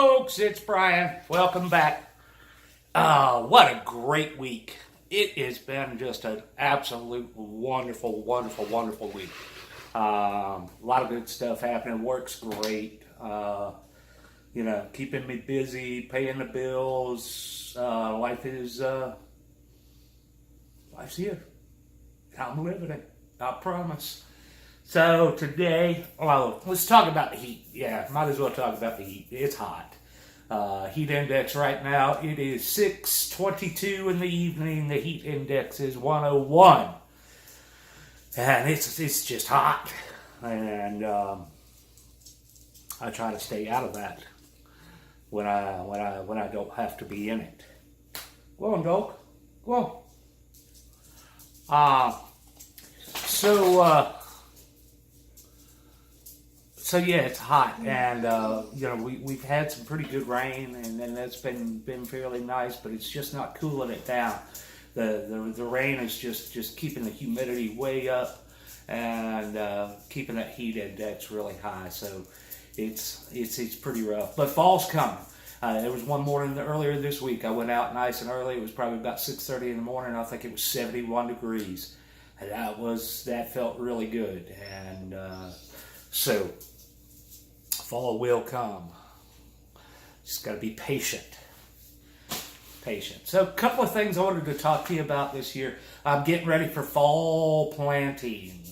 folks, it's Brian. Welcome back. What a great week. It has been just an absolute wonderful week. A lot of good stuff happening. Work's great. Keeping me busy, paying the bills. Life's here. I'm living it. I promise. So today, let's talk about the heat. Yeah, might as well talk about the heat. It's hot. Heat index right now, it is 6:22 in the evening. The heat index is 101. And it's just hot. And I try to stay out of that when I don't have to be in it. Go on, dog. Go on. So yeah, it's hot, and we've had some pretty good rain, and that's been fairly nice, but it's just not cooling it down. The rain is just keeping the humidity way up, and keeping that heat index really high. So it's pretty rough. But fall's coming. There was one morning earlier this week. I went out nice and early. It was probably about 6:30 in the morning. I think it was 71 degrees. And that felt really good. And so fall will come. Just got to be patient. So a couple of things I wanted to talk to you about this year. I'm getting ready for fall planting.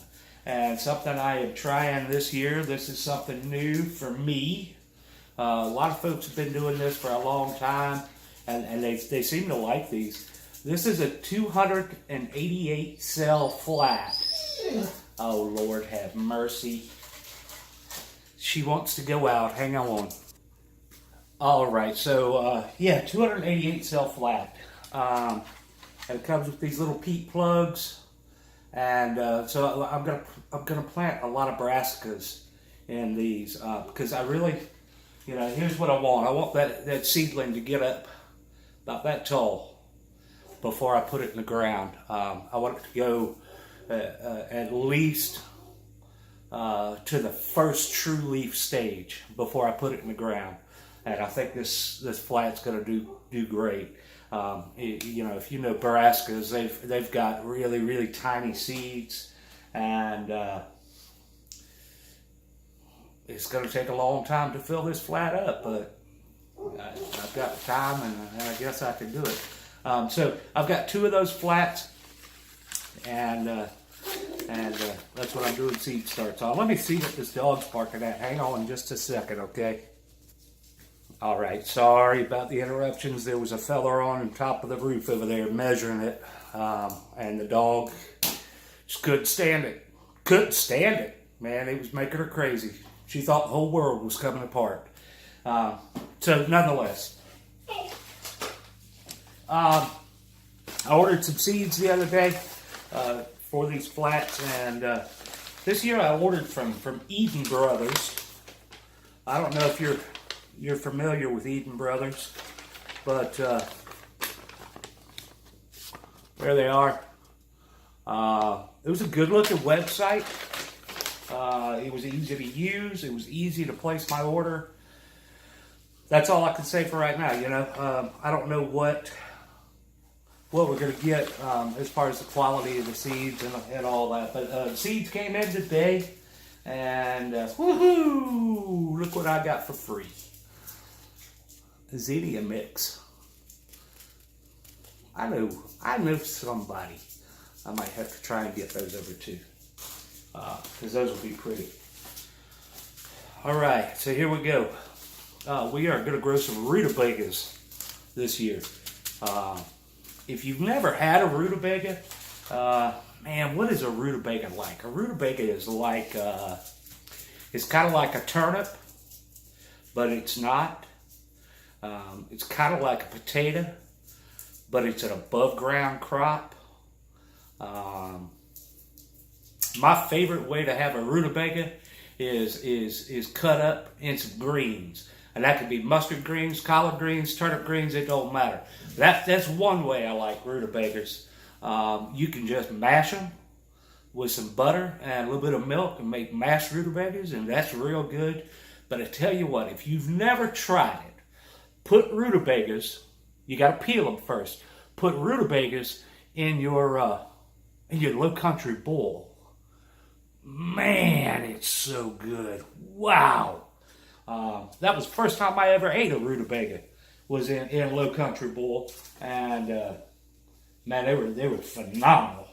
And something I am trying this year. This is something new for me. A lot of folks have been doing this for a long time. And they seem to like these. This is a 288 cell flat. Oh, Lord have mercy. She wants to go out. Hang on. All right, so 288 cell flat. And it comes with these little peat plugs. And so I'm gonna plant a lot of brassicas in these because I really, here's what I want. I want that seedling to get up about that tall before I put it in the ground. I want it to go at least to the first true leaf stage before I put it in the ground. And I think this flat's going to do great. If you know brassicas, they've got really tiny seeds, and it's going to take a long time to fill this flat up, but I've got the time, and I guess I can do it. So I've got two of those flats, and that's what I'm doing seed starts on. Let me see what this dog's barking at. Hang on just a second, okay? All right, sorry about the interruptions. There was a fella on top of the roof over there measuring it, and the dog just couldn't stand it. Man, it was making her crazy. She thought the whole world was coming apart. So nonetheless, I ordered some seeds the other day for these flats, and this year I ordered from Eden Brothers. I don't know if you're familiar with Eden Brothers, but there they are. It was a good-looking website. It was easy to use. It was easy to place my order. That's all I can say for right now. I don't know what we're going to get as far as the quality of the seeds and all that. But seeds came in today, and woohoo! Look what I got for free. A zinnia mix. I know somebody. I might have to try and get those over too, because those will be pretty. All right, so here we go. We are going to grow some rutabagas this year. If you've never had a rutabaga, man, what is a rutabaga like? A rutabaga is like, it's kind of like a turnip, but it's not. It's kind of like a potato, but it's an above ground crop. My favorite way to have a rutabaga is cut up in some greens. And that could be mustard greens, collard greens, turnip greens, it don't matter. That's one way I like rutabagas. You can just mash them with some butter and a little bit of milk and make mashed rutabagas, and that's real good. But I tell you what, if you've never tried it, put rutabagas. You got to peel them first. Put rutabagas in your low country bowl. Man, it's so good. Wow. That was the first time I ever ate a rutabaga. Was in low country bowl, and man, they were phenomenal.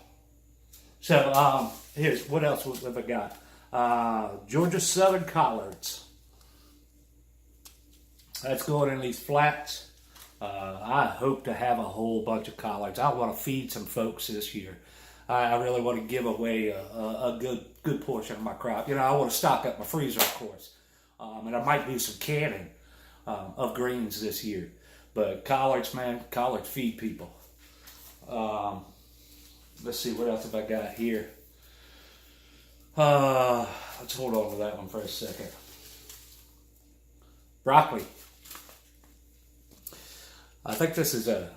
So here's what else have I got? Georgia Southern Collards. That's going in these flats. I hope to have a whole bunch of collards. I want to feed some folks this year. I really want to give away a good portion of my crop. I want to stock up my freezer, of course, and I might do some canning of greens this year. But collards, man, collards feed people. Let's see, what else have I got here? Let's hold on to that one for a second. Broccoli. I think this is a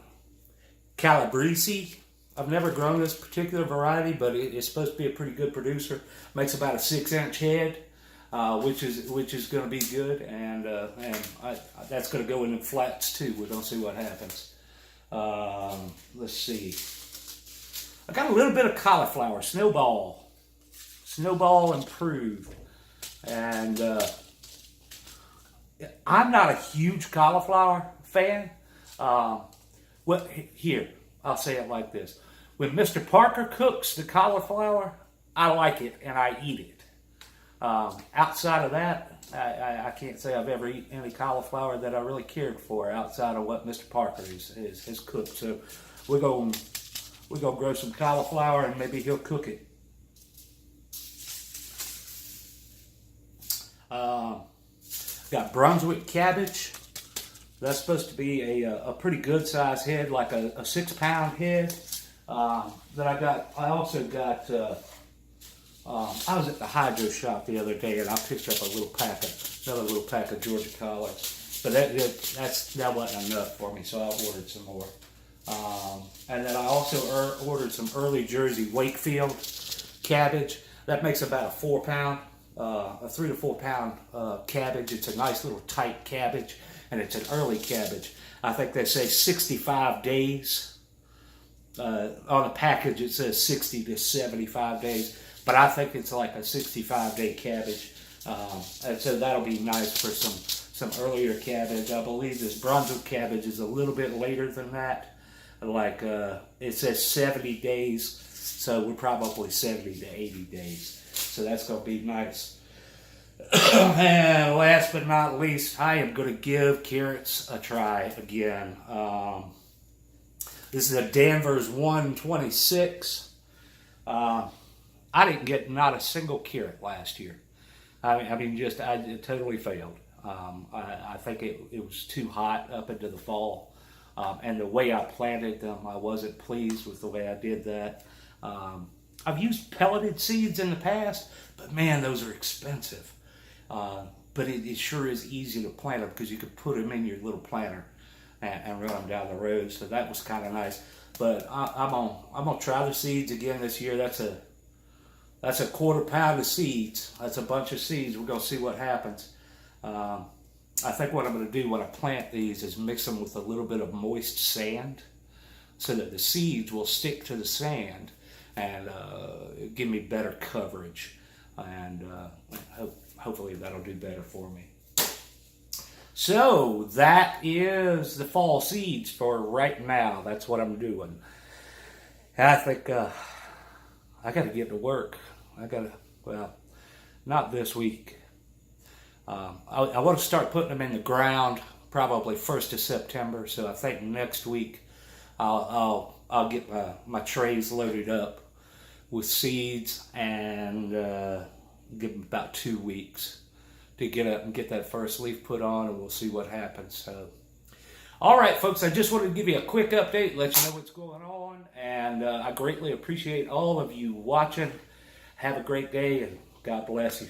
Calabrese. I've never grown this particular variety, but it's supposed to be a pretty good producer. Makes about a 6-inch head, which is going to be good, and that's going to go in the flats too. We're going to see what happens. Let's see. I got a little bit of cauliflower, snowball improved, and I'm not a huge cauliflower fan. Well, here, I'll say it like this. When Mr. Parker cooks the cauliflower, I like it and I eat it. Outside of that, I can't say I've ever eaten any cauliflower that I really cared for outside of what Mr. Parker has cooked. So we're going to grow some cauliflower and maybe he'll cook it. Got Brunswick Cabbage. That's supposed to be a pretty good size head, like a 6-pound head. That I got. I also got. I was at the hydro shop the other day, and I picked up another little pack of Georgia Collards. But that wasn't enough for me, so I ordered some more. And then I also ordered some early Jersey Wakefield cabbage. That makes about a 4-pound, a 3 to 4 pound cabbage. It's a nice little tight cabbage, and it's an early cabbage. I think they say 65 days. On the package it says 60 to 75 days, but I think it's like a 65-day cabbage, and so that'll be nice for some earlier cabbage. I believe this Brunswick cabbage is a little bit later than that, like it says 70 days, so we're probably 70 to 80 days, so that's going to be nice. And last but not least, I am going to give carrots a try again. This is a Danvers 126. I didn't get not a single carrot last year. I totally failed. I think it was too hot up into the fall. And the way I planted them, I wasn't pleased with the way I did that. I've used pelleted seeds in the past, but man, those are expensive. But it sure is easy to plant them because you could put them in your little planter and run them down the road. So that was kind of nice. But I'm gonna try the seeds again this year. That's a 1/4 pound of seeds. That's a bunch of seeds. We're gonna see what happens. I think what I'm gonna do when I plant these is mix them with a little bit of moist sand, so that the seeds will stick to the sand and give me better coverage. And hopefully that'll do better for me. So that is the fall seeds for right now. That's what I'm doing. I think I got to get to work. Not this week. I want to start putting them in the ground probably 1st of September. So I think next week I'll get my trays loaded up with seeds and give them about 2 weeks to get up and get that first leaf put on, and we'll see what happens. So, all right, folks, I just wanted to give you a quick update, let you know what's going on, and I greatly appreciate all of you watching. Have a great day, and God bless you.